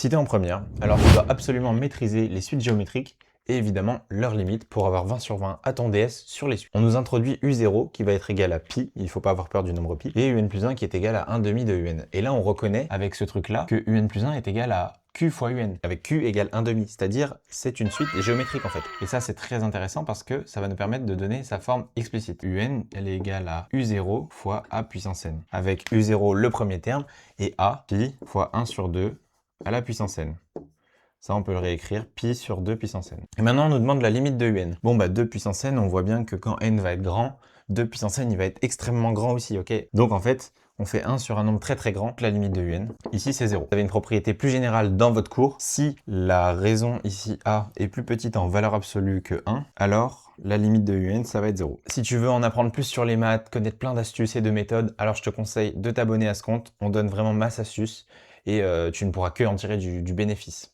Si tu es en première, alors tu dois absolument maîtriser les suites géométriques et évidemment leurs limites pour avoir 20 sur 20 à ton DS sur les suites. On nous introduit U0 qui va être égal à pi, il ne faut pas avoir peur du nombre pi, et UN plus 1 qui est égal à 1 demi de UN. Et là on reconnaît avec ce truc là que UN plus 1 est égal à Q fois UN, avec Q égale 1 demi, c'est-à-dire c'est une suite géométrique en fait. Et ça c'est très intéressant parce que ça va nous permettre de donner sa forme explicite. UN elle est égale à U0 fois A puissance n, avec U0 le premier terme et A pi fois 1 sur 2 à la puissance n. Ça, on peut le réécrire, pi sur 2 puissance n. Et maintenant, on nous demande la limite de un. Bon, bah 2 puissance n, on voit bien que quand n va être grand, 2 puissance n, il va être extrêmement grand aussi, ok? Donc en fait, on fait 1 sur un nombre très très grand, la limite de un. Ici, c'est 0. Vous avez une propriété plus générale dans votre cours. Si la raison ici a est plus petite en valeur absolue que 1, alors la limite de un, ça va être 0. Si tu veux en apprendre plus sur les maths, connaître plein d'astuces et de méthodes, alors je te conseille de t'abonner à ce compte. On donne vraiment masse astuces et tu ne pourras que en tirer du bénéfice.